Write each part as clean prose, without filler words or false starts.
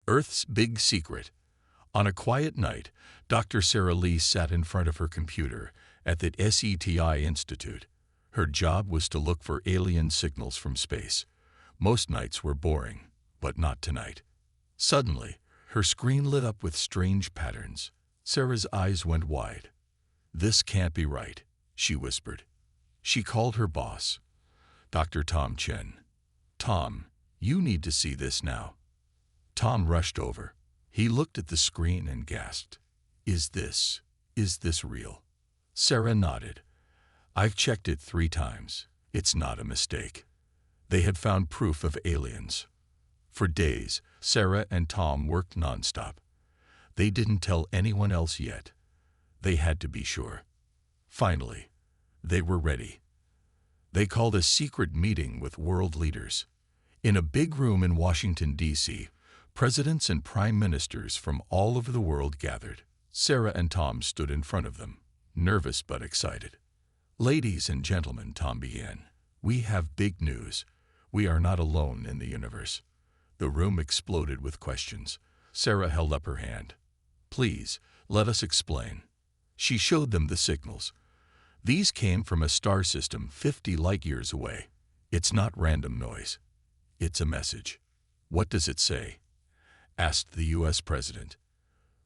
Earth's Big Secret. On a quiet night, Dr. Sarah Lee sat in front of her computer at the SETI Institute. Her job was to look for alien signals from space. Most nights were boring, but not tonight. Suddenly, her screen lit up with strange patterns. Sarah's eyes went wide. "This can't be right," she whispered. She called her boss, Dr. Tom Chen. "Tom, you need to see this now." Tom rushed over. He looked at the screen and gasped. Is this real?" Sarah nodded. "I've checked it 3 times. It's not a mistake." They had found proof of aliens. For days, Sarah and Tom worked nonstop. They didn't tell anyone else yet. They had to be sure. Finally, they were ready. They called a secret meeting with world leaders. In a big room in Washington, D.C., presidents and prime ministers from all over the world gathered. Sarah and Tom stood in front of them, nervous but excited. "Ladies and gentlemen," Tom began, "we have big news. We are not alone in the universe." The room exploded with questions. Sarah held up her hand. "Please, let us explain." She showed them the signals. These came from a star system 50 light-years away. It's not random noise. It's a message. "What does it say?" asked the U.S. president.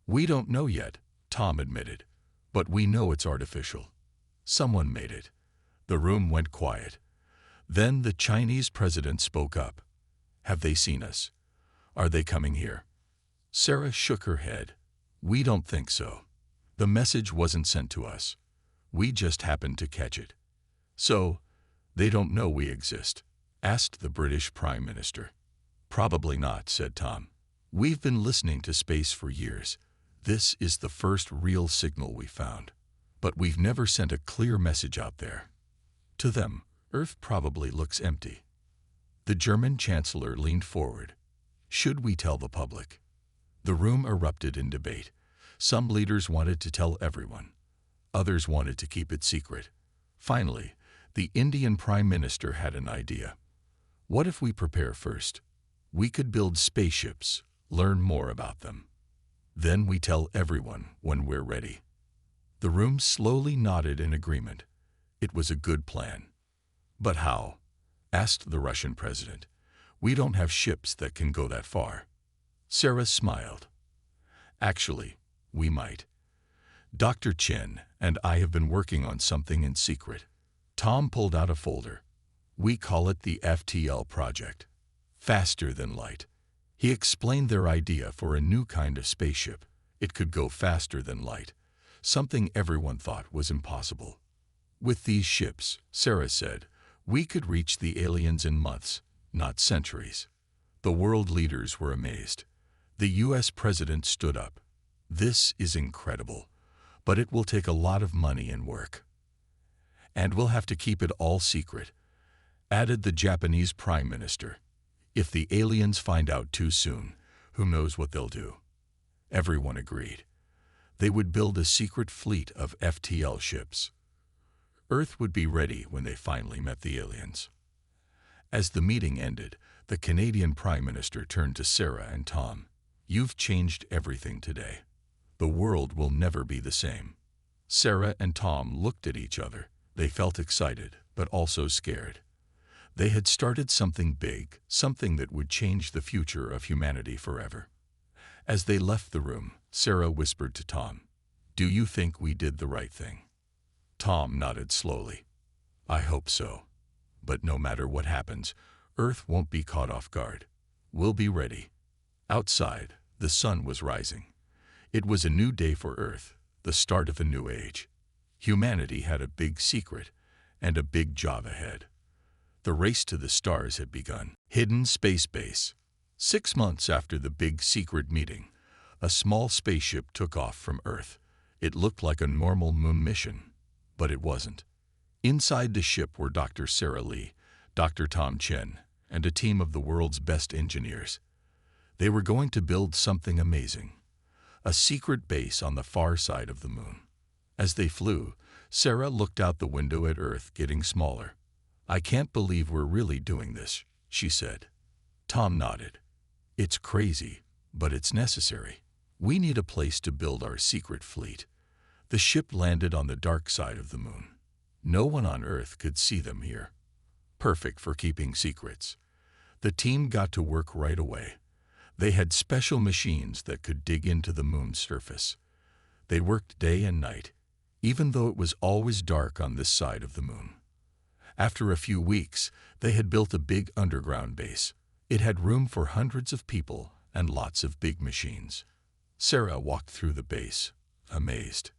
"We don't know yet," Tom admitted, "but we know it's artificial. Someone made it." The room went quiet. Then the Chinese president spoke up. "Have they seen us? Are they coming here?" Sarah shook her head. "We don't think so. The message wasn't sent to us. We just happened to catch it." "So, they don't know we exist?" asked the British Prime Minister. "Probably not," said Tom. "We've been listening to space for years. This is the first real signal we found. But we've never sent a clear message out there. To them, Earth probably looks empty." The German chancellor leaned forward. "Should we tell the public?" The room erupted in debate. Some leaders wanted to tell everyone. Others wanted to keep it secret. Finally, the Indian Prime Minister had an idea. "What if we prepare first? We could build spaceships, learn more about them. Then we tell everyone when we're ready." The room slowly nodded in agreement. It was a good plan. "But how?" asked the Russian president. "We don't have ships that can go that far." Sarah smiled. "Actually, we might. Dr. Chen and I have been working on something in secret." Tom pulled out a folder. "We call it the FTL project. Faster than light." He explained their idea for a new kind of spaceship. It could go faster than light, something everyone thought was impossible. "With these ships," Sarah said, "we could reach the aliens in months, not centuries." The world leaders were amazed. The U.S. president stood up. "This is incredible, but it will take a lot of money and work. And we'll have to keep it all secret," added the Japanese prime minister. "If the aliens find out too soon, who knows what they'll do?" Everyone agreed. They would build a secret fleet of FTL ships. Earth would be ready when they finally met the aliens. As the meeting ended, the Canadian Prime Minister turned to Sarah and Tom. "You've changed everything today. The world will never be the same." Sarah and Tom looked at each other. They felt excited, but also scared. They had started something big, something that would change the future of humanity forever. As they left the room, Sarah whispered to Tom, "Do you think we did the right thing?" Tom nodded slowly. "I hope so. But no matter what happens, Earth won't be caught off guard. We'll be ready." Outside, the sun was rising. It was a new day for Earth, the start of a new age. Humanity had a big secret and a big job ahead. The race to the stars had begun. Hidden Space Base. 6 months after the big secret meeting, a small spaceship took off from Earth. It looked like a normal moon mission, but it wasn't. Inside the ship were Dr. Sarah Lee, Dr. Tom Chen, and a team of the world's best engineers. They were going to build something amazing, a secret base on the far side of the moon. As they flew, Sarah looked out the window at Earth getting smaller. "I can't believe we're really doing this," she said. Tom nodded. "It's crazy, But it's necessary. We need a place to build our secret fleet. The ship landed on the dark side of the moon. No one on Earth could see them here. Perfect for keeping secrets. The team got to work right away. They had special machines that could dig into the moon's surface. They worked day and night, even though it was always dark on this side of the moon. After a few weeks, they had built a big underground base. It had room for hundreds of people and lots of big machines. Sarah walked through the base, amazed.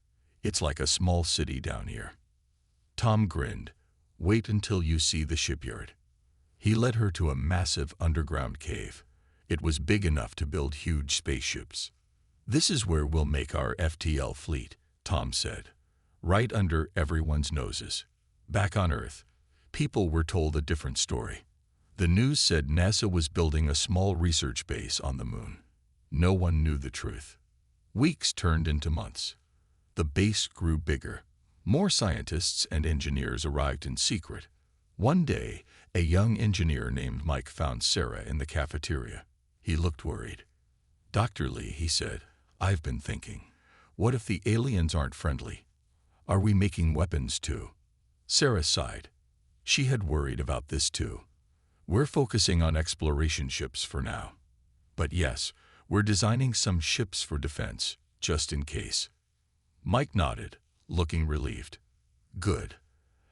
It's like a small city down here. Tom grinned. Wait until you see the shipyard. He led her to a massive underground cave. It was big enough to build huge spaceships. This is where we'll make our FTL fleet, Tom said, right under everyone's noses. Back on Earth, people were told a different story. The news said NASA was building a small research base on the moon. No one knew the truth. Weeks turned into months. The base grew bigger. More scientists and engineers arrived in secret. One day, a young engineer named Mike found Sarah in the cafeteria. He looked worried. "Dr. Lee," he said, "I've been thinking. What if the aliens aren't friendly? Are we making weapons too?" Sarah sighed. She had worried about this too. "We're focusing on exploration ships for now. But yes, we're designing some ships for defense, just in case." Mike nodded, looking relieved. "Good.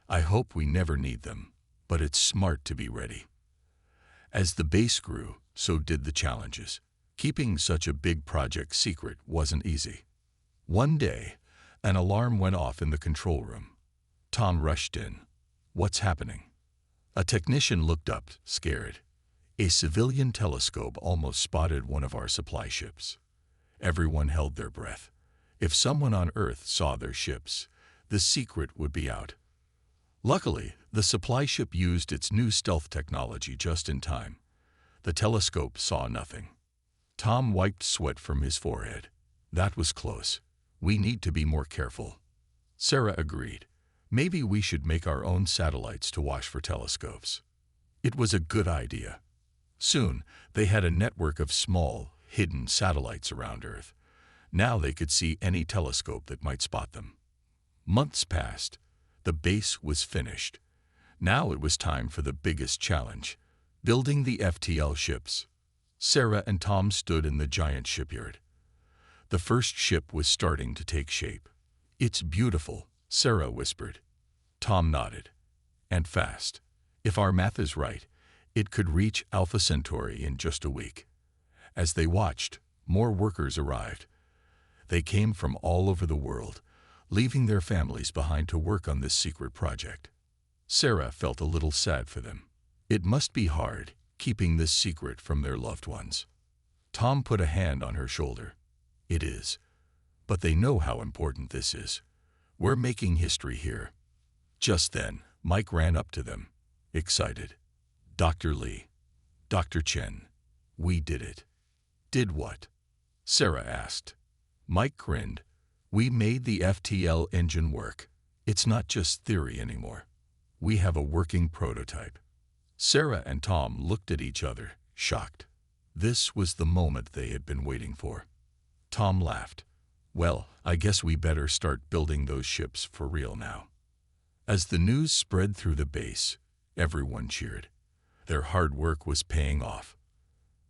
I hope we never need them, but it's smart to be ready." As the base grew, so did the challenges. Keeping such a big project secret wasn't easy. One day, an alarm went off in the control room. Tom rushed in. "What's happening?" A technician looked up, scared. A civilian telescope almost spotted one of our supply ships. Everyone held their breath. If someone on Earth saw their ships, the secret would be out. Luckily, the supply ship used its new stealth technology just in time. The telescope saw nothing. Tom wiped sweat from his forehead. That was close. We need to be more careful. Sarah agreed. Maybe we should make our own satellites to watch for telescopes. It was a good idea. Soon, they had a network of small, hidden satellites around Earth. Now they could see any telescope that might spot them. Months passed. The base was finished. Now it was time for the biggest challenge, building the FTL ships. Sarah and Tom stood in the giant shipyard. The first ship was starting to take shape. "It's beautiful," Sarah whispered. Tom nodded. "And fast. If our math is right, it could reach Alpha Centauri in just a week." As they watched, more workers arrived. They came from all over the world, leaving their families behind to work on this secret project. Sarah felt a little sad for them. It must be hard, keeping this secret from their loved ones. Tom put a hand on her shoulder. "It is. But they know how important this is. We're making history here." Just then, Mike ran up to them, excited. "Dr. Lee, Dr. Chen, we did it." "Did what?" Sarah asked. Mike grinned. "We made the FTL engine work. It's not just theory anymore. We have a working prototype." Sarah and Tom looked at each other, shocked. This was the moment they had been waiting for. Tom laughed. "Well, I guess we better start building those ships for real now." As the news spread through the base, everyone cheered. Their hard work was paying off.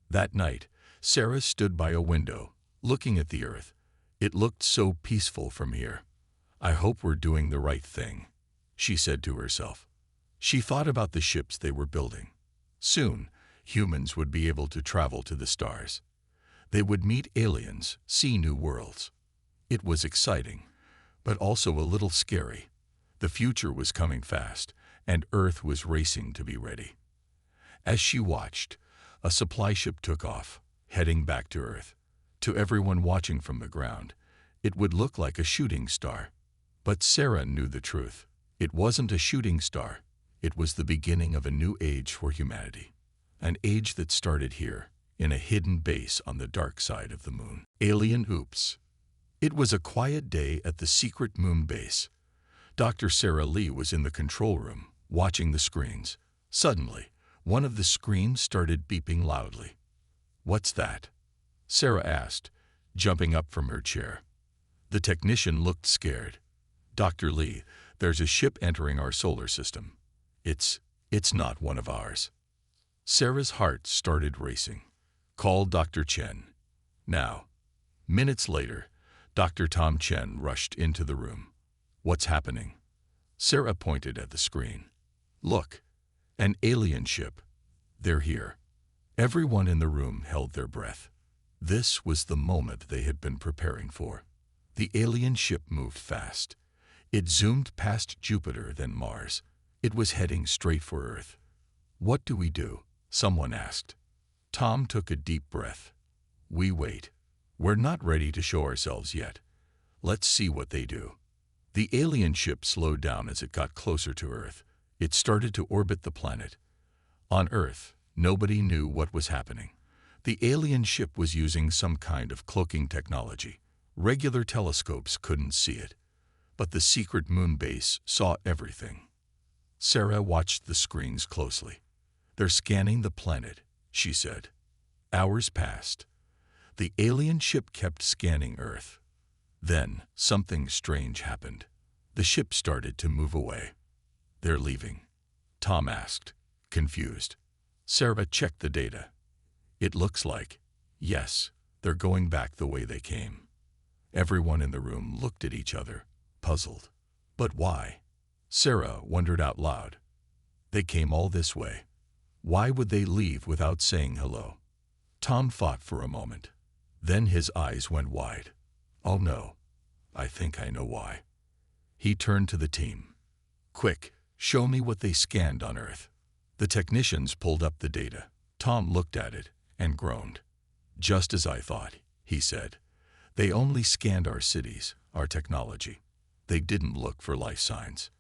That night, Sarah stood by a window, looking at the Earth. It looked so peaceful from here. "I hope we're doing the right thing," she said to herself. She thought about the ships they were building. Soon, humans would be able to travel to the stars. They would meet aliens, see new worlds. It was exciting, but also a little scary. The future was coming fast, and Earth was racing to be ready. As she watched, a supply ship took off, heading back to Earth. To everyone watching from the ground, it would look like a shooting star. But Sarah knew the truth. It wasn't a shooting star. It was the beginning of a new age for humanity. An age that started here, in a hidden base on the dark side of the moon. Alien Oops. It was a quiet day at the secret moon base. Dr. Sarah Lee was in the control room, watching the screens. Suddenly, one of the screens started beeping loudly. "What's that?" Sarah asked, jumping up from her chair. The technician looked scared. Dr. Lee, there's a ship entering our solar system. It's not one of ours. Sarah's heart started racing. Call Dr. Chen. Now. Minutes later, Dr. Tom Chen rushed into the room. What's happening? Sarah pointed at the screen. Look, an alien ship. They're here. Everyone in the room held their breath. This was the moment they had been preparing for. The alien ship moved fast. It zoomed past Jupiter, then Mars. It was heading straight for Earth. What do we do? Someone asked. Tom took a deep breath. We wait. We're not ready to show ourselves yet. Let's see what they do. The alien ship slowed down as it got closer to Earth. It started to orbit the planet. On Earth, nobody knew what was happening. The alien ship was using some kind of cloaking technology. Regular telescopes couldn't see it, but the secret moon base saw everything. Sarah watched the screens closely. They're scanning the planet, she said. Hours passed. The alien ship kept scanning Earth. Then something strange happened. The ship started to move away. They're leaving, Tom asked, confused. Sarah checked the data. It looks like, yes, they're going back the way they came. Everyone in the room looked at each other, puzzled. But why? Sarah wondered out loud. They came all this way. Why would they leave without saying hello? Tom thought for a moment. Then his eyes went wide. Oh no, I think I know why. He turned to the team. Quick, show me what they scanned on Earth. The technicians pulled up the data. Tom looked at it and groaned. Just as I thought, he said. They only scanned our cities, our technology. They didn't look for life signs.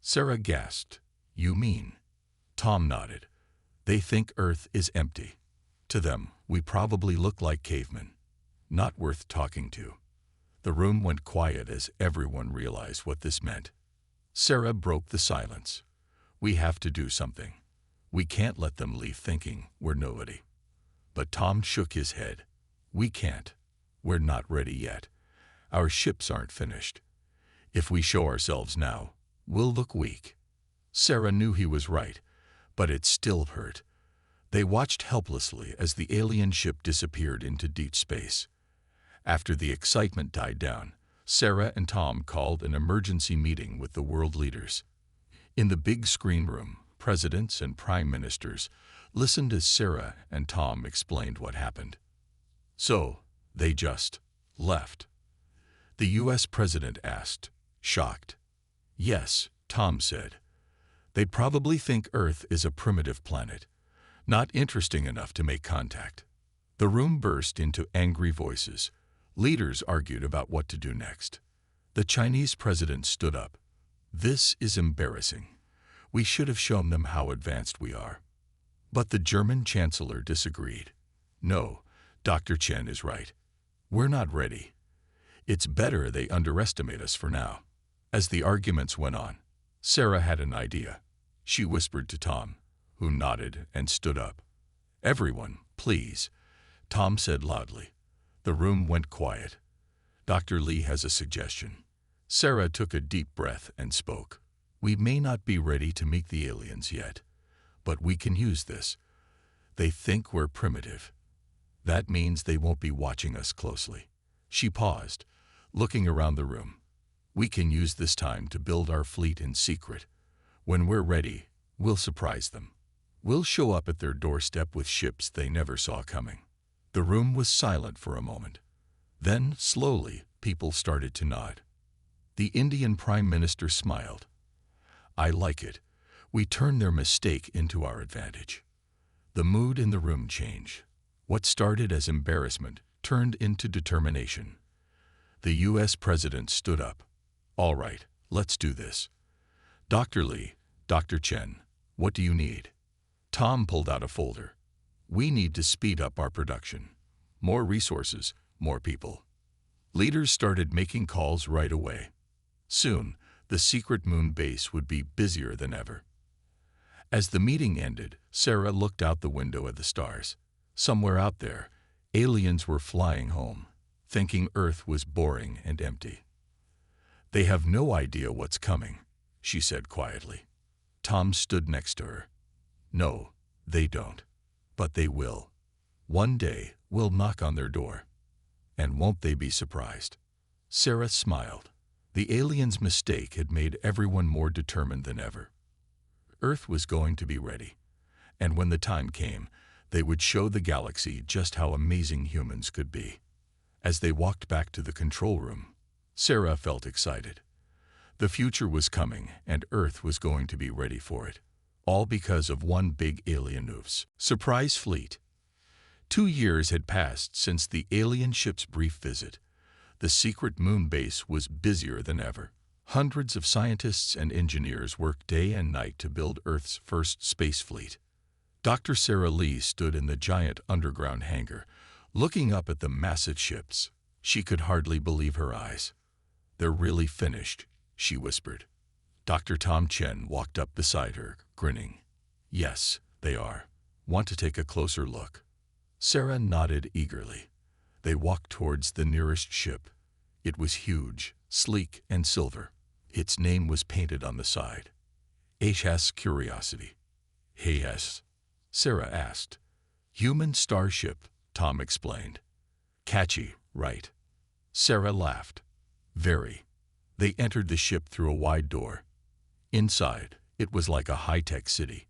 Sarah gasped. You mean? Tom nodded. They think Earth is empty. To them, we probably look like cavemen. Not worth talking to. The room went quiet as everyone realized what this meant. Sarah broke the silence. We have to do something. We can't let them leave thinking we're nobody. But Tom shook his head. We can't. We're not ready yet. Our ships aren't finished. If we show ourselves now, we'll look weak. Sarah knew he was right, but it still hurt. They watched helplessly as the alien ship disappeared into deep space. After the excitement died down, Sarah and Tom called an emergency meeting with the world leaders. In the big screen room, presidents and prime ministers listened as Sarah and Tom explained what happened. So, they just left? The U.S. president asked, shocked. Yes, Tom said. They probably think Earth is a primitive planet, not interesting enough to make contact. The room burst into angry voices. Leaders argued about what to do next. The Chinese president stood up. This is embarrassing. We should have shown them how advanced we are. But the German chancellor disagreed. No, Dr. Chen is right. We're not ready. It's better they underestimate us for now. As the arguments went on, Sarah had an idea. She whispered to Tom, who nodded and stood up. Everyone, please, Tom said loudly. The room went quiet. Dr. Lee has a suggestion. Sarah took a deep breath and spoke. We may not be ready to meet the aliens yet, but we can use this. They think we're primitive. That means they won't be watching us closely. She paused, looking around the room. We can use this time to build our fleet in secret. When we're ready, we'll surprise them. We'll show up at their doorstep with ships they never saw coming. The room was silent for a moment. Then, slowly, people started to nod. The Indian Prime Minister smiled. I like it. We turn their mistake into our advantage. The mood in the room changed. What started as embarrassment turned into determination. The U.S. president stood up. All right, let's do this. Dr. Lee, Dr. Chen, what do you need? Tom pulled out a folder. We need to speed up our production. More resources, more people. Leaders started making calls right away. Soon, the secret moon base would be busier than ever. As the meeting ended, Sarah looked out the window at the stars. Somewhere out there, Aliens were flying home, thinking Earth was boring and empty. "They have no idea what's coming," she said quietly. Tom stood next to her. "No, they don't. But they will. One day we'll knock on their door. And won't they be surprised?" Sarah smiled. The aliens' mistake had made everyone more determined than ever. Earth was going to be ready, and when the time came, they would show the galaxy just how amazing humans could be. As they walked back to the control room, Sarah felt excited. The future was coming, and Earth was going to be ready for it, all because of one big alien news. Surprise fleet. 2 years had passed since the alien ship's brief visit. The secret moon base was busier than ever. Hundreds of scientists and engineers worked day and night to build Earth's first space fleet. Dr. Sarah Lee stood in the giant underground hangar, looking up at the massive ships. She could hardly believe her eyes. "They're really finished," she whispered. Dr. Tom Chen walked up beside her, grinning. "Yes, they are. Want to take a closer look?" Sarah nodded eagerly. They walked towards the nearest ship. It was huge, sleek, and silver. Its name was painted on the side. "HS Curiosity." "HS?" Sarah asked. "Human starship," Tom explained. "Catchy, right?" Sarah laughed. "Very." They entered the ship through a wide door. Inside, it was like a high-tech city.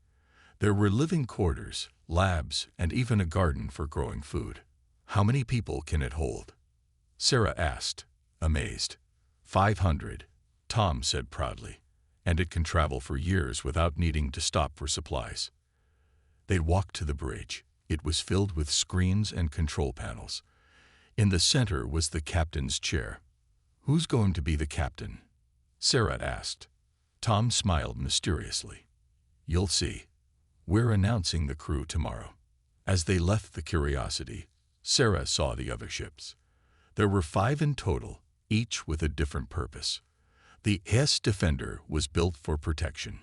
There were living quarters, labs, and even a garden for growing food. "How many people can it hold?" Sarah asked, amazed. 500, Tom said proudly, "and it can travel for years without needing to stop for supplies." They walked to the bridge. It was filled with screens and control panels. In the center was the captain's chair. "Who's going to be the captain?" Sarah asked. Tom smiled mysteriously. "You'll see. We're announcing the crew tomorrow." As they left the Curiosity, Sarah saw the other ships. There were 5 in total, each with a different purpose. The HS Defender was built for protection.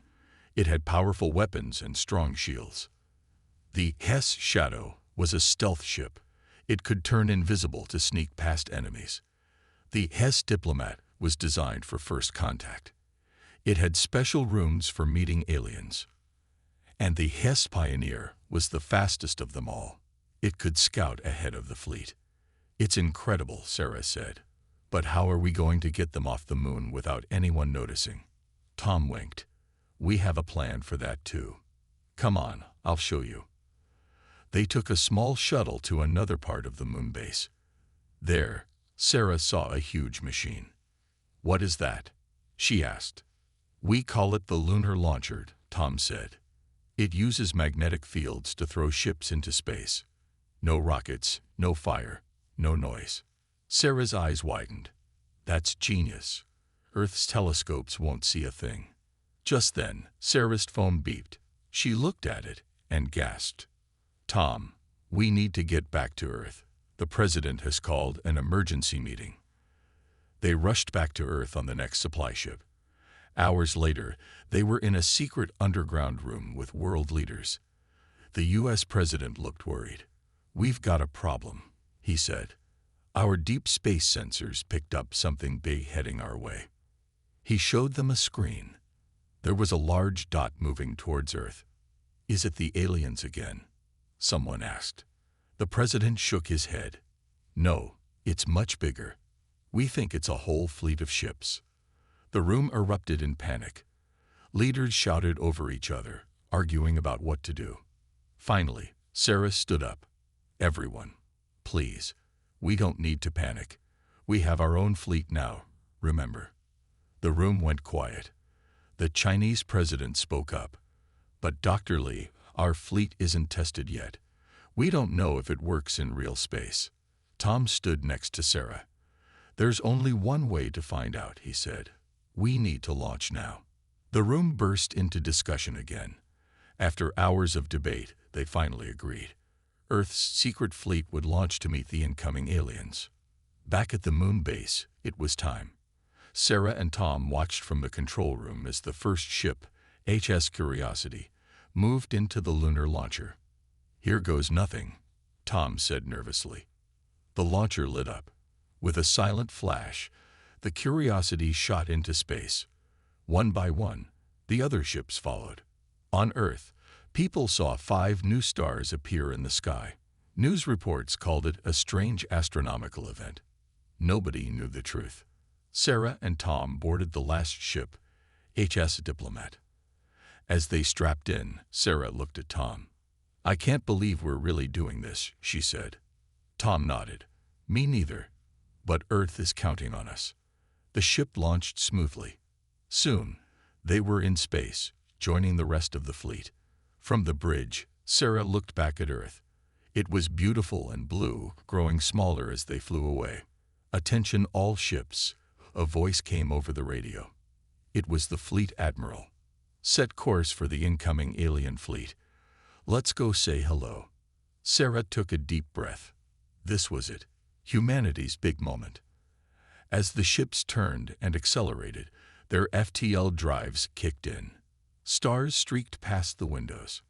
It had powerful weapons and strong shields. The HS Shadow was a stealth ship. It could turn invisible to sneak past enemies. The HS Diplomat was designed for first contact. It had special rooms for meeting aliens. And the HS Pioneer was the fastest of them all. It could scout ahead of the fleet. "It's incredible," Sarah said. "But how are we going to get them off the moon without anyone noticing?" Tom winked. "We have a plan for that too. Come on, I'll show you." They took a small shuttle to another part of the moon base. There, Sarah saw a huge machine. "What is that?" she asked. "We call it the lunar launcher," Tom said. "It uses magnetic fields to throw ships into space. No rockets, no fire, no noise." Sarah's eyes widened. "That's genius. Earth's telescopes won't see a thing." Just then, Sarah's phone beeped. She looked at it and gasped. "Tom, we need to get back to Earth. The president has called an emergency meeting." They rushed back to Earth on the next supply ship. Hours later, they were in a secret underground room with world leaders. The U.S. president looked worried. "We've got a problem," he said. "Our deep space sensors picked up something big heading our way." He showed them a screen. There was a large dot moving towards Earth. "Is it the aliens again?" someone asked. The president shook his head. "No, it's much bigger. We think it's a whole fleet of ships." The room erupted in panic. Leaders shouted over each other, arguing about what to do. Finally, Sarah stood up. "Everyone, please, we don't need to panic. We have our own fleet now, remember." The room went quiet. The Chinese president spoke up. "But Dr. Lee, our fleet isn't tested yet. We don't know if it works in real space." Tom stood next to Sarah. "There's only one way to find out," he said. "We need to launch now." The room burst into discussion again. After hours of debate, they finally agreed. Earth's secret fleet would launch to meet the incoming aliens. Back at the moon base, it was time. Sarah and Tom watched from the control room as the first ship, HS Curiosity, moved into the lunar launcher. "Here goes nothing," Tom said nervously. The launcher lit up. With a silent flash, the Curiosity shot into space. One by one, the other ships followed. On Earth, people saw 5 new stars appear in the sky. News reports called it a strange astronomical event. Nobody knew the truth. Sarah and Tom boarded the last ship, HS Diplomat. As they strapped in, Sarah looked at Tom. "I can't believe we're really doing this," she said. Tom nodded. "Me neither. But Earth is counting on us." The ship launched smoothly. Soon, they were in space, joining the rest of the fleet. From the bridge, Sarah looked back at Earth. It was beautiful and blue, growing smaller as they flew away. "Attention all ships," a voice came over the radio. It was the fleet admiral. "Set course for the incoming alien fleet. Let's go say hello." Sarah took a deep breath. This was it, humanity's big moment. As the ships turned and accelerated, their FTL drives kicked in. Stars streaked past the windows.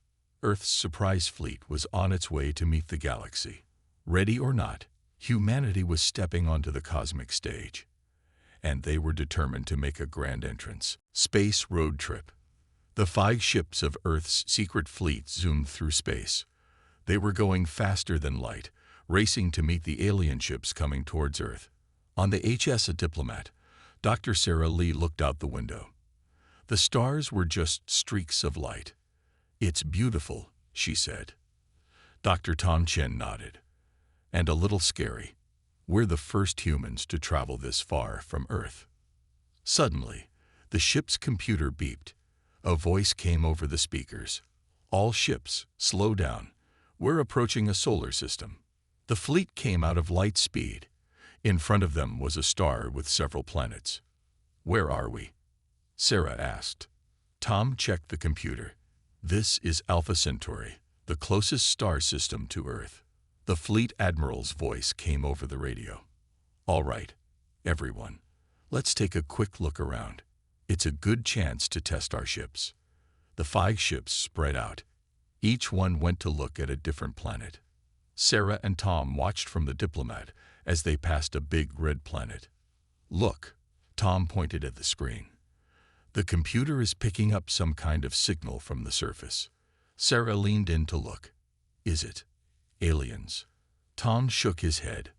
Earth's surprise fleet was on its way to meet the galaxy. Ready or not, humanity was stepping onto the cosmic stage. And they were determined to make a grand entrance. Space road trip. The 5 ships of Earth's secret fleet zoomed through space. They were going faster than light, racing to meet the alien ships coming towards Earth. On the HS Diplomat, Dr. Sarah Lee looked out the window. The stars were just streaks of light. "It's beautiful," she said. Dr. Tom Chen nodded. "And a little scary. We're the first humans to travel this far from Earth." Suddenly, the ship's computer beeped. A voice came over the speakers. "All ships, slow down. We're approaching a solar system." The fleet came out of light speed. In front of them was a star with several planets. "Where are we?" Sarah asked. Tom checked the computer. "This is Alpha Centauri, the closest star system to Earth." The fleet admiral's voice came over the radio. "All right, everyone, let's take a quick look around. It's a good chance to test our ships." The 5 ships spread out. Each one went to look at a different planet. Sarah and Tom watched from the Diplomat as they passed a big red planet. "Look," Tom pointed at the screen. "The computer is picking up some kind of signal from the surface." Sarah leaned in to look. "Is it aliens?" Tom shook his head.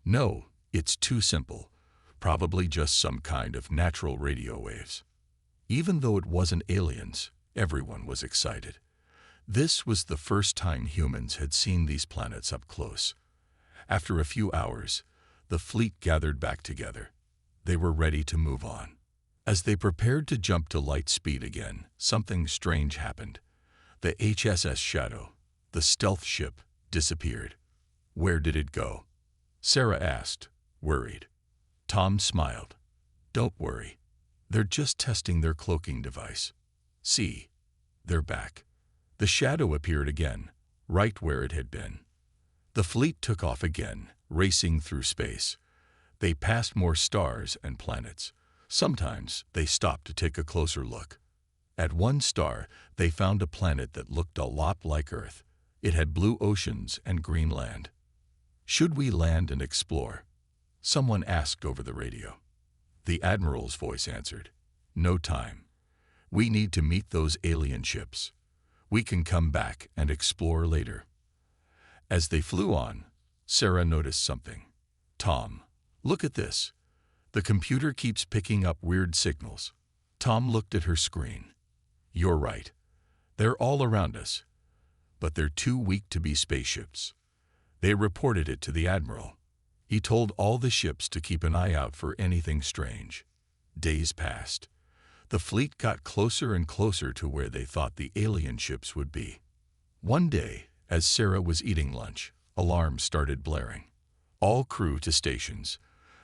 "No, it's too simple. Probably just some kind of natural radio waves." Even though it wasn't aliens, everyone was excited. This was the first time humans had seen these planets up close. After a few hours, the fleet gathered back together. They were ready to move on. As they prepared to jump to light speed again, something strange happened. The HSS Shadow, the stealth ship, disappeared. "Where did it go?" Sarah asked, worried. Tom smiled. "Don't worry. They're just testing their cloaking device. See, they're back." The shadow appeared again, right where it had been. The fleet took off again, racing through space. They passed more stars and planets. Sometimes they stopped to take a closer look. At one star, they found a planet that looked a lot like Earth. It had blue oceans and green land. "Should we land and explore?" someone asked over the radio. The admiral's voice answered, "No time. We need to meet those alien ships. We can come back and explore later." As they flew on, Sarah noticed something. "Tom, look at this. The computer keeps picking up weird signals." Tom looked at her screen. "You're right. They're all around us. But they're too weak to be spaceships." They reported it to the admiral. He told all the ships to keep an eye out for anything strange. Days passed. The fleet got closer and closer to where they thought the alien ships would be. One day, as Sarah was eating lunch, alarms started blaring. "All crew to stations."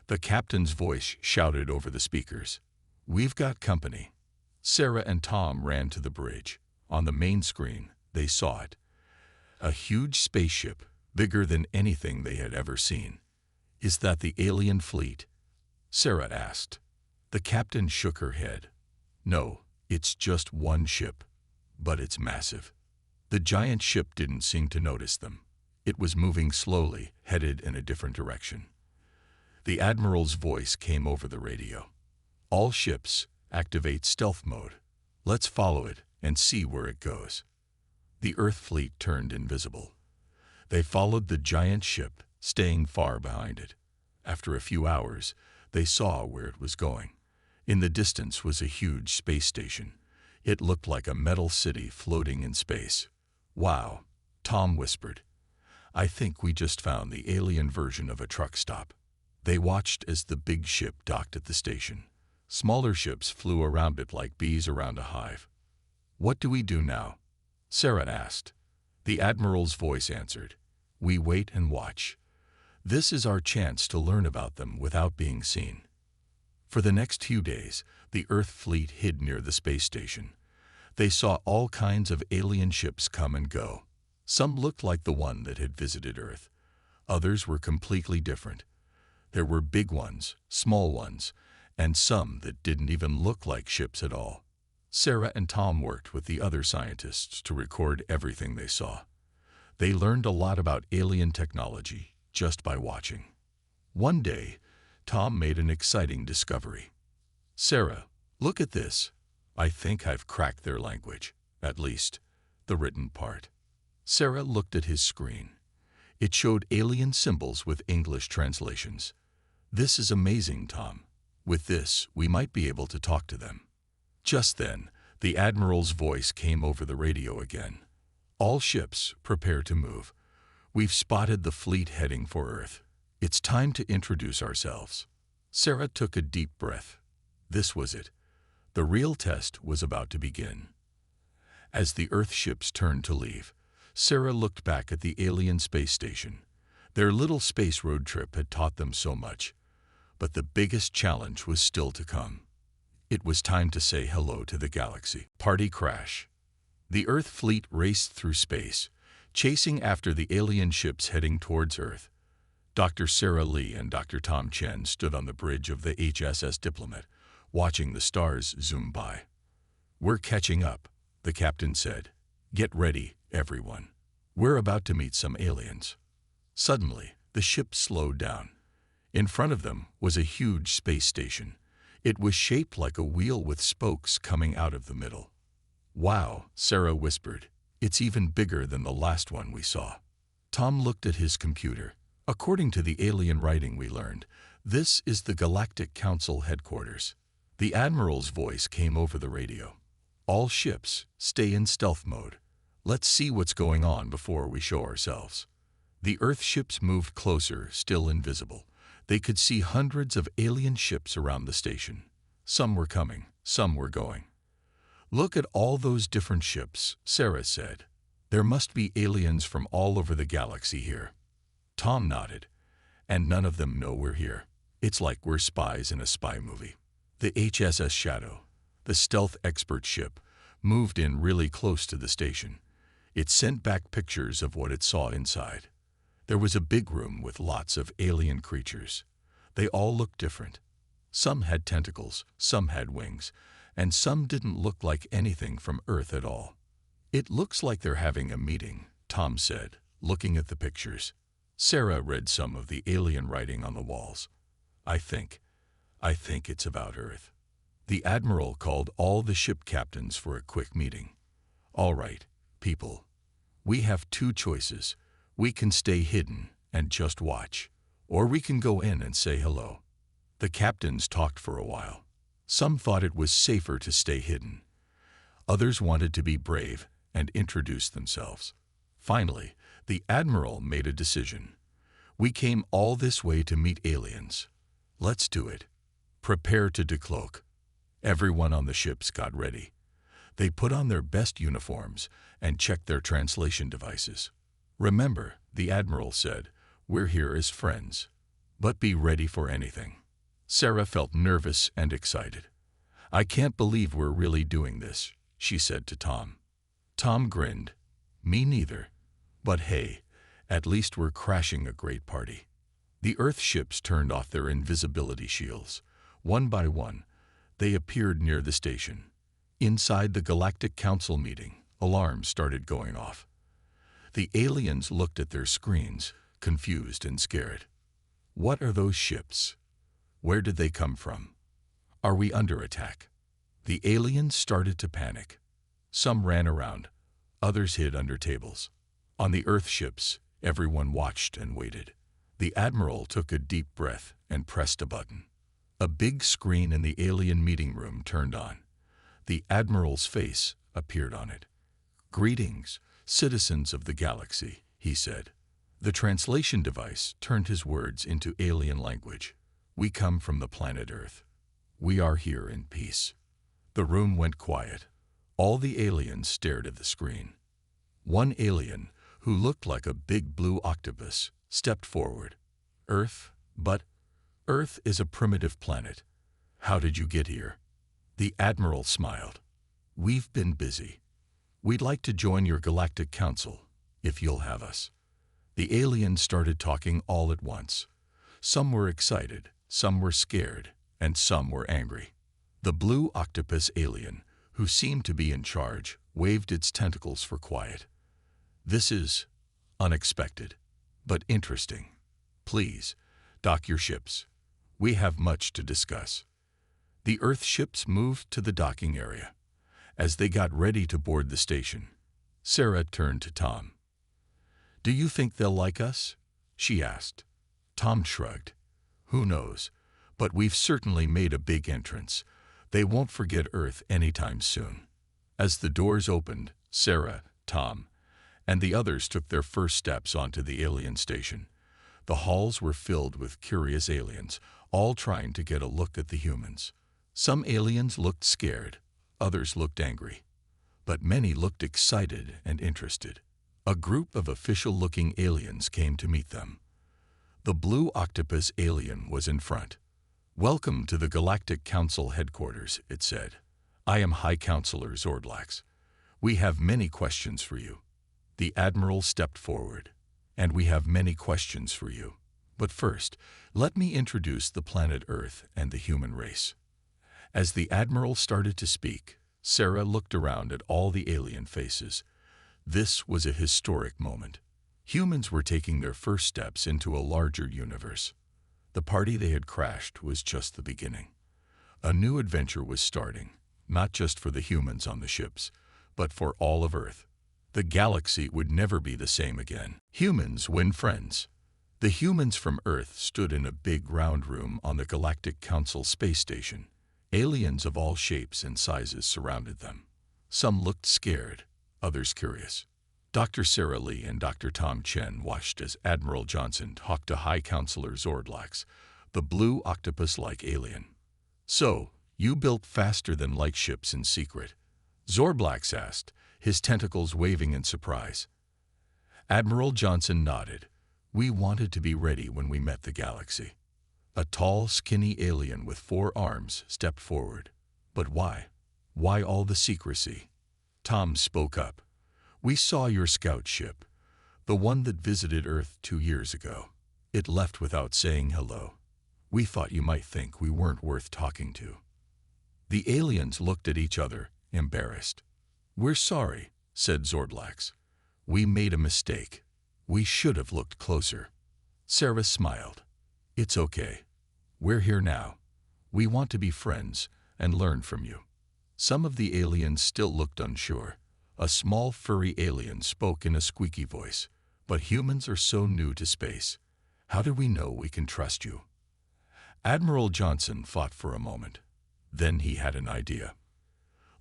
The captain's voice shouted over the speakers. "We've got company." Sarah and Tom ran to the bridge. On the main screen, they saw it. A huge spaceship, bigger than anything they had ever seen. "Is that the alien fleet?" Sarah asked. The captain shook her head. "No, it's just one ship, but it's massive." The giant ship didn't seem to notice them. It was moving slowly, headed in a different direction. The Admiral's voice came over the radio. "All ships, activate stealth mode. Let's follow it and see where it goes." The Earth fleet turned invisible. They followed the giant ship, staying far behind it. After a few hours, they saw where it was going. In the distance was a huge space station. It looked like a metal city floating in space. "Wow," Tom whispered. "I think we just found the alien version of a truck stop." They watched as the big ship docked at the station. Smaller ships flew around it like bees around a hive. "What do we do now?" Sarah asked. The Admiral's voice answered. "We wait and watch. This is our chance to learn about them without being seen." For the next few days, the Earth fleet hid near the space station. They saw all kinds of alien ships come and go. Some looked like the one that had visited Earth. Others were completely different. There were big ones, small ones, and some that didn't even look like ships at all. Sarah and Tom worked with the other scientists to record everything they saw. They learned a lot about alien technology just by watching. One day, Tom made an exciting discovery. "Sarah, look at this. I think I've cracked their language, at least the written part." Sarah looked at his screen. It showed alien symbols with English translations. "This is amazing, Tom. With this, we might be able to talk to them." Just then, the Admiral's voice came over the radio again. "All ships, prepare to move. We've spotted the fleet heading for Earth. It's time to introduce ourselves." Sarah took a deep breath. This was it. The real test was about to begin. As the Earth ships turned to leave, Sarah looked back at the alien space station. Their little space road trip had taught them so much. But the biggest challenge was still to come. It was time to say hello to the galaxy. Party crash. The Earth fleet raced through space, chasing after the alien ships heading towards Earth. Dr. Sarah Lee and Dr. Tom Chen stood on the bridge of the HSS Diplomat, watching the stars zoom by. "We're catching up," the captain said. "Get ready, everyone. We're about to meet some aliens." Suddenly, the ship slowed down. In front of them was a huge space station. It was shaped like a wheel with spokes coming out of the middle. "Wow," Sarah whispered. "It's even bigger than the last one we saw." Tom looked at his computer. According to the alien writing we learned, this is the Galactic Council headquarters. The Admiral's voice came over the radio. "All ships, stay in stealth mode. Let's see what's going on before we show ourselves." The Earth ships moved closer, still invisible. They could see hundreds of alien ships around the station. Some were coming, some were going. "Look at all those different ships," Sarah said. "There must be aliens from all over the galaxy here." Tom nodded. "And none of them know we're here. It's like we're spies in a spy movie." The HSS Shadow, the stealth expert ship, moved in really close to the station. It sent back pictures of what it saw inside. There was a big room with lots of alien creatures. They all looked different. Some had tentacles, some had wings, and some didn't look like anything from Earth at all. "It looks like they're having a meeting," Tom said, looking at the pictures. Sarah read some of the alien writing on the walls. I think it's about Earth." The Admiral called all the ship captains for a quick meeting. "All right, people. We have two choices. We can stay hidden and just watch, or we can go in and say hello." The captains talked for a while. Some thought it was safer to stay hidden. Others wanted to be brave and introduce themselves. Finally, the Admiral made a decision. "We came all this way to meet aliens. Let's do it. Prepare to decloak." Everyone on the ships got ready. They put on their best uniforms and checked their translation devices. "Remember," the Admiral said, "we're here as friends. But be ready for anything." Sarah felt nervous and excited. "I can't believe we're really doing this," she said to Tom. Tom grinned. "Me neither. But hey, at least we're crashing a great party." The Earth ships turned off their invisibility shields. One by one, they appeared near the station. Inside the Galactic Council meeting, alarms started going off. The aliens looked at their screens, confused and scared. What are those ships? Where did they come from? Are we under attack? The aliens started to panic. Some ran around, others hid under tables. On the Earth ships, everyone watched and waited. The Admiral took a deep breath and pressed a button. A big screen in the alien meeting room turned on. The Admiral's face appeared on it. "Greetings, citizens of the galaxy," he said. The translation device turned his words into alien language. "We come from the planet Earth. We are here in peace." The room went quiet. All the aliens stared at the screen. One alien, who looked like a big blue octopus, stepped forward. "Earth? But Earth is a primitive planet. How did you get here?" The Admiral smiled. "We've been busy. We'd like to join your Galactic Council, if you'll have us." The aliens started talking all at once. Some were excited, some were scared, and some were angry. The blue octopus alien, who seemed to be in charge, waved its tentacles for quiet. "This is unexpected, but interesting. Please, dock your ships. We have much to discuss." The Earth ships moved to the docking area. As they got ready to board the station, Sarah turned to Tom. "Do you think they'll like us?" she asked. Tom shrugged. "Who knows? But we've certainly made a big entrance. They won't forget Earth anytime soon." As the doors opened, Sarah, Tom, and the others took their first steps onto the alien station. The halls were filled with curious aliens, all trying to get a look at the humans. Some aliens looked scared, others looked angry, but many looked excited and interested. A group of official-looking aliens came to meet them. The blue octopus alien was in front. "Welcome to the Galactic Council headquarters," it said. "I am High Counselor Zordlax. We have many questions for you." The Admiral stepped forward. "And we have many questions for you. But first, let me introduce the planet Earth and the human race." As the Admiral started to speak, Sarah looked around at all the alien faces. This was a historic moment. Humans were taking their first steps into a larger universe. The party they had crashed was just the beginning. A new adventure was starting, not just for the humans on the ships, but for all of Earth. The galaxy would never be the same again. Humans win friends. The humans from Earth stood in a big round room on the Galactic Council space station. Aliens of all shapes and sizes surrounded them. Some looked scared, others curious. Dr. Sarah Lee and Dr. Tom Chen watched as Admiral Johnson talked to High Counselor Zordlax, the blue octopus-like alien. "So, you built faster-than-light ships in secret?" Zordlax asked, his tentacles waving in surprise. Admiral Johnson nodded. "We wanted to be ready when we met the galaxy." A tall, skinny alien with 4 arms stepped forward. "But why? Why all the secrecy?" Tom spoke up. "We saw your scout ship, the one that visited Earth 2 years ago. It left without saying hello. We thought you might think we weren't worth talking to." The aliens looked at each other, embarrassed. "We're sorry," said Zordlax. "We made a mistake. We should have looked closer." Sarah smiled. "It's okay. We're here now. We want to be friends and learn from you." Some of the aliens still looked unsure. A small furry alien spoke in a squeaky voice. "But humans are so new to space. How do we know we can trust you?" Admiral Johnson thought for a moment. Then he had an idea.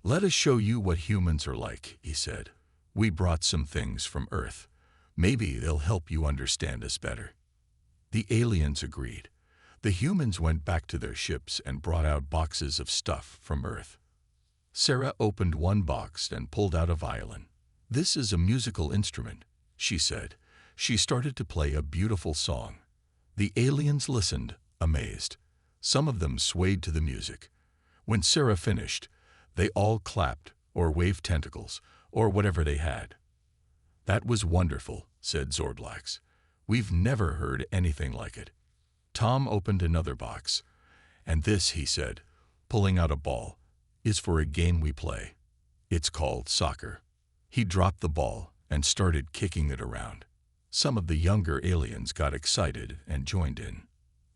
"Let us show you what humans are like," he said. "We brought some things from Earth. Maybe they'll help you understand us better." The aliens agreed. The humans went back to their ships and brought out boxes of stuff from Earth. Sarah opened one box and pulled out a violin. "This is a musical instrument," she said. She started to play a beautiful song. The aliens listened, amazed. Some of them swayed to the music. When Sarah finished, they all clapped or waved tentacles or whatever they had. "That was wonderful," said Zordlax. "We've never heard anything like it." Tom opened another box. "And this," he said, pulling out a ball, "is for a game we play. It's called soccer." He dropped the ball, and started kicking it around. Some of the younger aliens got excited and joined in.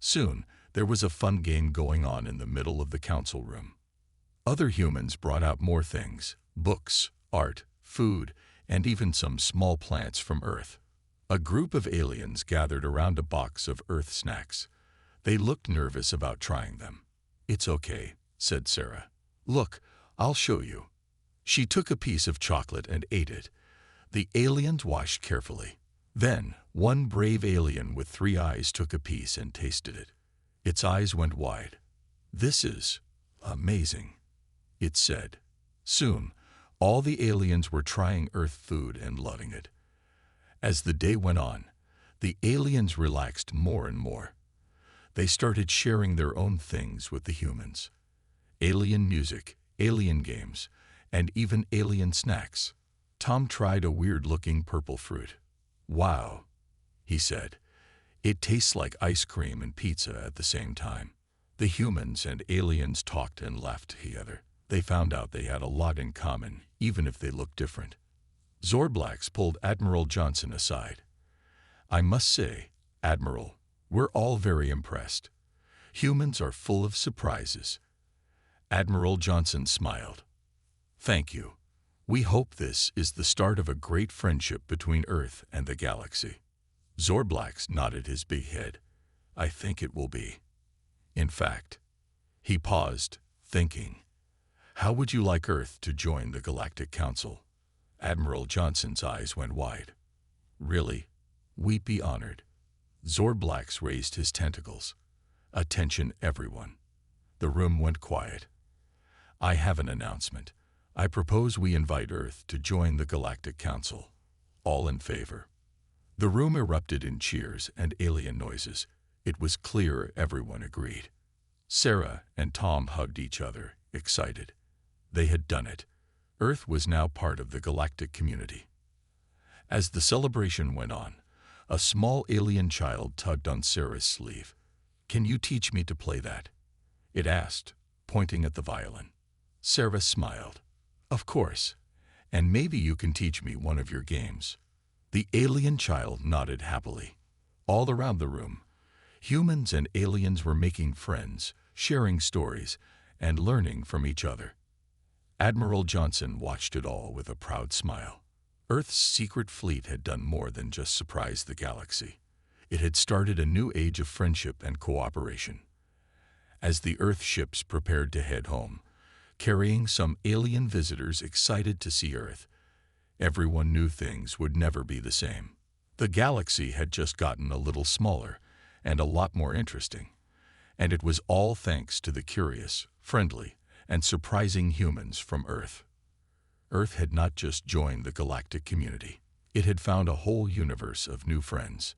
Soon, there was a fun game going on in the middle of the council room. Other humans brought out more things: books, art, food, and even some small plants from Earth. A group of aliens gathered around a box of Earth snacks. They looked nervous about trying them. "It's okay," said Sarah. "Look, I'll show you." She took a piece of chocolate and ate it. The aliens washed carefully. Then, one brave alien with 3 eyes took a piece and tasted it. Its eyes went wide. "This is amazing," it said. Soon, all the aliens were trying Earth food and loving it. As the day went on, the aliens relaxed more and more. They started sharing their own things with the humans: alien music, alien games, and even alien snacks. Tom tried a weird-looking purple fruit. "Wow," he said. "It tastes like ice cream and pizza at the same time." The humans and aliens talked and laughed together. They found out they had a lot in common, even if they looked different. Zorblax pulled Admiral Johnson aside. "I must say, Admiral, we're all very impressed. Humans are full of surprises." Admiral Johnson smiled. "Thank you. We hope this is the start of a great friendship between Earth and the galaxy." Zorblax nodded his big head. "I think it will be. In fact," he paused, thinking, "how would you like Earth to join the Galactic Council?" Admiral Johnson's eyes went wide. "Really? We'd be honored." Zorblax raised his tentacles. "Attention, everyone." The room went quiet. "I have an announcement. I propose we invite Earth to join the Galactic Council. All in favor?" The room erupted in cheers and alien noises. It was clear everyone agreed. Sarah and Tom hugged each other, excited. They had done it. Earth was now part of the galactic community. As the celebration went on, a small alien child tugged on Sarah's sleeve. "Can you teach me to play that?" it asked, pointing at the violin. Sarah smiled. "Of course, and maybe you can teach me one of your games." The alien child nodded happily. All around the room, humans and aliens were making friends, sharing stories, and learning from each other. Admiral Johnson watched it all with a proud smile. Earth's secret fleet had done more than just surprise the galaxy. It had started a new age of friendship and cooperation. As the Earth ships prepared to head home, carrying some alien visitors excited to see Earth, everyone knew things would never be the same. The galaxy had just gotten a little smaller and a lot more interesting, and it was all thanks to the curious, friendly, and surprising humans from Earth. Earth had not just joined the galactic community. It had found a whole universe of new friends.